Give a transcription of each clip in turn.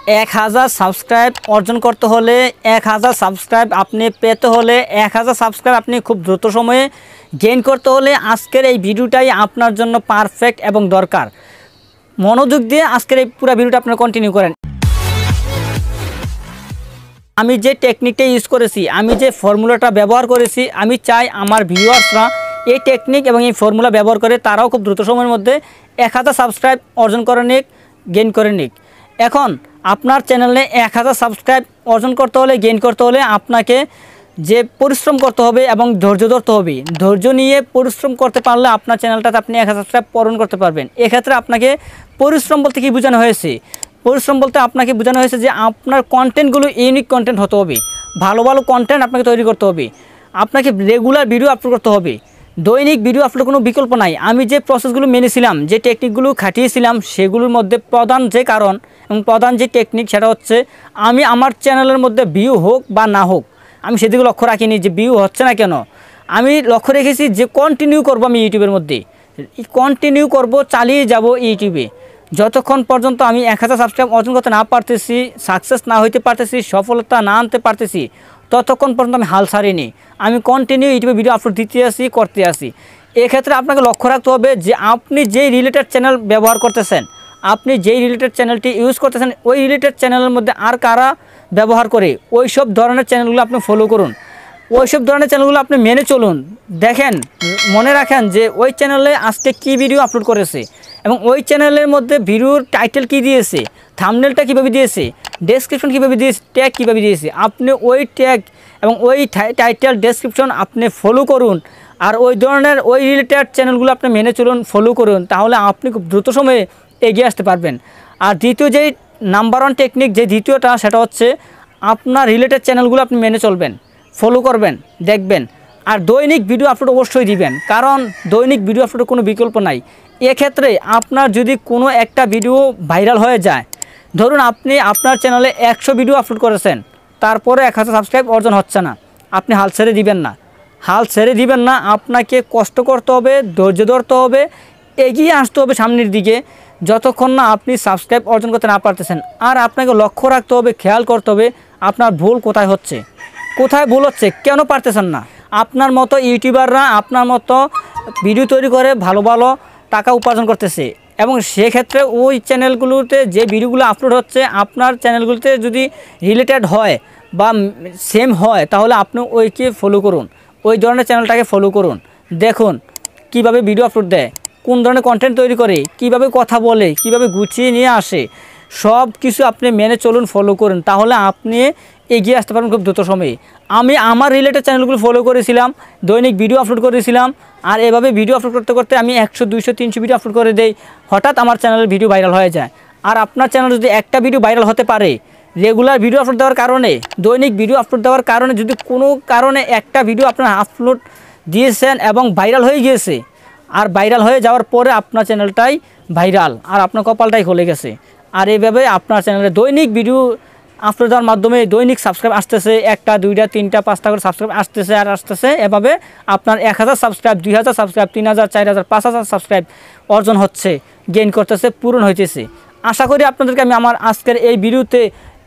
1000 subscribe অর্জন করতে হলে 1000 সাবস্ক্রাইব আপনি পেতে হলে 1000 সাবস্ক্রাইব আপনি খুব দ্রুত সময়ে গেইন করতে হলে আজকের এই ভিডিওটাই আপনার জন্য পারফেক্ট এবং দরকার। মনোযোগ দিয়ে আজকের এই পুরো ভিডিওটা আপনারা কন্টিনিউ করেন। আমি যে টেকনিকটা ইউজ করেছি, আমি যে ফর্মুলাটা ব্যবহার করেছি, আমি চাই আমার ভিউয়ার্সরা এই টেকনিক এবং এই ফর্মুলা ব্যবহার করে তারাও খুব দ্রুত সময়ের মধ্যে 1000 সাবস্ক্রাইব অর্জন করে নিক, গেইন করে নিক। এখন আপনার চ্যানেলে 1000 সাবস্ক্রাইব অর্জন করতে হলে, গেইন করতে হলে আপনাকে যে পরিশ্রম করতে হবে এবং ধৈর্য ধরতে হবে। ধৈর্য নিয়ে পরিশ্রম করতে পারলে আপনার চ্যানেলটাতে আপনি 1000 সাবস্ক্রাইব পূরণ করতে পারবেন। এক্ষেত্রে আপনাকে পরিশ্রম বলতে কী বোঝানো হয়েছে? পরিশ্রম বলতে আপনাকে বোঝানো হয়েছে যে আপনার কন্টেন্টগুলো ইউনিক কন্টেন্ট হতে হবে, ভালো ভালো কন্টেন্ট আপনাকে তৈরি করতে হবে, আপনাকে রেগুলার ভিডিও আপলোড করতে হবে। দৈনিক ভিডিও আপলোড কোনো বিকল্প নাই। আমি যে প্রসেসগুলো মেনেছিলাম, যে টেকনিকগুলো খাটিয়েছিলাম, সেগুলোর মধ্যে প্রধান যে কারণ এবং প্রধান যে টেকনিক সেটা হচ্ছে আমি আমার চ্যানেলের মধ্যে ভিউ হোক বা না হোক, আমি সেদিকে লক্ষ্য রাখিনি যে ভিউ হচ্ছে না কেন। আমি লক্ষ্য রেখেছি যে কন্টিনিউ করব, আমি ইউটিউবের মধ্যে কন্টিনিউ করব, চালিয়ে যাব ইউটিউবে যতক্ষণ পর্যন্ত আমি 1000 সাবস্ক্রাইব অর্জন করতে না পারতেছি, সাকসেস না হইতে পারতেছি, সফলতা না আনতে পারতেছি, ততক্ষণ পর্যন্ত আমি হাল ছাড়িনি। আমি কন্টিনিউ ইউটিউবে ভিডিও আপলোড দিতে আসি, করতে আসি। এক্ষেত্রে আপনাকে লক্ষ্য রাখতে হবে যে আপনি যেই রিলেটেড চ্যানেল ব্যবহার করতেছেন, আপনি যেই রিলেটেড চ্যানেলটি ইউজ করতেছেন, ওই রিলেটেড চ্যানেলের মধ্যে আর কারা ব্যবহার করে ওই সব ধরনের চ্যানেলগুলো আপনি ফলো করুন, ওই সব ধরনের চ্যানেলগুলো আপনি মেনে চলুন। দেখেন, মনে রাখেন যে ওই চ্যানেলে আজকে কী ভিডিও আপলোড করেছে এবং ওই চ্যানেলের মধ্যে ভিডিওর টাইটেল কী দিয়েছে, থাম্বনেলটা কীভাবে দিয়েছে, ডেসক্রিপশন কীভাবে দিয়েছে, ট্যাগ কীভাবে দিয়েছে, আপনি ওই ট্যাগ এবং ওই টাইটেল ডেসক্রিপশন আপনি ফলো করুন। আর ওই ধরনের ওই রিলেটেড চ্যানেলগুলো আপনি মেনে চলুন, ফলো করুন, তাহলে আপনি খুব দ্রুত সময়ে এগিয়ে আসতে পারবেন। আর দ্বিতীয় যেই নাম্বার 1 টেকনিক, যে দ্বিতীয়টা, সেটা হচ্ছে আপনার রিলেটেড চ্যানেলগুলো আপনি মেনে চলবেন, ফলো করবেন, দেখবেন। আর দৈনিক ভিডিও আপলোড অবশ্যই দিবেন, কারণ দৈনিক ভিডিও আপলোডের কোনো বিকল্প নাই। এক্ষেত্রে আপনার যদি কোনো একটা ভিডিও ভাইরাল হয়ে যায়, ধরুন আপনি আপনার চ্যানেলে 100 ভিডিও আপলোড করেছেন, তারপরে 1000 সাবস্ক্রাইব অর্জন হচ্ছে না, আপনি হাল ছেড়ে দিবেন না, হাল ছেড়ে দিবেন না। আপনাকে কষ্ট করতে হবে, ধৈর্য ধরতে হবে, এগিয়ে আসতে হবে সামনের দিকে, যতক্ষণ না আপনি সাবস্ক্রাইব অর্জন করতে না পারতেছেন। আর আপনাকে লক্ষ্য রাখতে হবে, খেয়াল করতে হবে আপনার ভুল কোথায় হচ্ছে, কোথায় ভুল হচ্ছে, কেন পারতেছেন না। আপনার মতো ইউটিউবাররা আপনার মতো ভিডিও তৈরি করে ভালো ভালো টাকা উপার্জন করতেছে, এবং সেক্ষেত্রে ওই চ্যানেলগুলোতে যে ভিডিওগুলো আপলোড হচ্ছে আপনার চ্যানেলগুলোতে যদি রিলেটেড হয় বা সেম হয়, তাহলে আপনি ওইকে ফলো করুন, ওই ধরনের চ্যানেলটাকে ফলো করুন। দেখুন কিভাবে ভিডিও আপলোড দেয়, কোন ধরনের কন্টেন্ট তৈরি করে, কিভাবে কথা বলে, কিভাবে গুছিয়ে নিয়ে আসে, সব কিছু আপনি মেনে চলুন, ফলো করুন, তাহলে আপনি এগিয়ে আসতে পারবেন খুব দ্রুত সময়ে। আমি আমার রিলেটেড চ্যানেলগুলো ফলো করেছিলাম, দৈনিক ভিডিও আপলোড করেছিলাম, আর এভাবে ভিডিও আপলোড করতে করতে আমি 100, 200, 300 ভিডিও আপলোড করে দেই। হঠাৎ আমার চ্যানেলের ভিডিও ভাইরাল হয়ে যায়। আর আপনার চ্যানেল যদি একটা ভিডিও ভাইরাল হতে পারে, রেগুলার ভিডিও আপলোড দেওয়ার কারণে, দৈনিক ভিডিও আপলোড দেওয়ার কারণে, যদি কোনো কারণে একটা ভিডিও আপনার আপলোড দিয়েছেন এবং ভাইরাল হয়ে গিয়েছে, আর ভাইরাল হয়ে যাওয়ার পরে আপনার চ্যানেলটাই ভাইরাল, আর আপনার কপালটাই খুলে গেছে। আর এইভাবে আপনার চ্যানেলে দৈনিক ভিডিও আপলোড দেওয়ার মাধ্যমে দৈনিক সাবস্ক্রাইব আসতেছে, 1টা 2টা 3টা 5টা করে সাবস্ক্রাইব আসতেছে আর আসতেছে। এভাবে আপনার 1000 সাবস্ক্রাইব, 2000 সাবস্ক্রাইব, 3000, 4000, 5000 সাবস্ক্রাইব অর্জন হচ্ছে, গেইন করতেছে, পূরণ হইতেছে। আশা করি আপনাদেরকে আমি আমার আজকের এই ভিডিওতে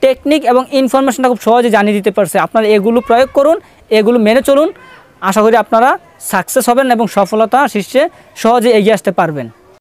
টেকনিক এবং ইনফরমেশনটা খুব সহজে জানিয়ে দিতে পারছি। আপনারা এগুলো প্রয়োগ করুন, এগুলো মেনে চলুন, আশা করি আপনারা সাকসেস হবেন এবং সফলতা শীর্ষে সহজে এগিয়ে আসতে পারবেন।